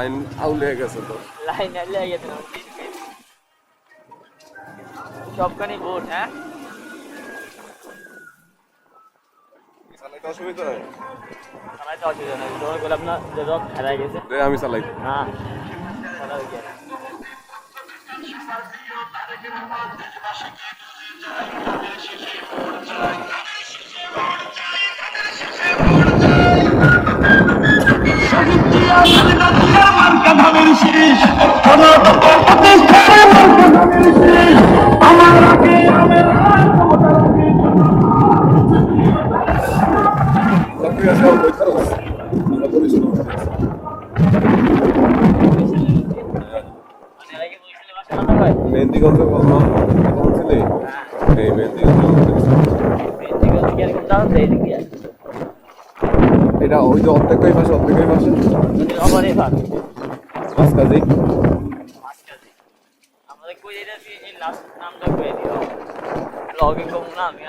line আউলে গেছে তো line আলে গেছে না সবখানে ভোট হ্যাঁ চালাইতে অসুবিধা হয় চালাইতে অসুবিধা নেই তোমার বললাম না যে রক হারাই গেছে আমি চালাই হ্যাঁ চালাও গিয়ে মেহেন্দিগঞ্জ ছিলে এই মেহেন্দিগঞ্জ এটা ওই যে অর্ধেকই পাশে আমার এই ভাগ মাছ কাজে আমাদের কই এটা এই লাস্ট নামটা কই দিও লগিং কম না আমি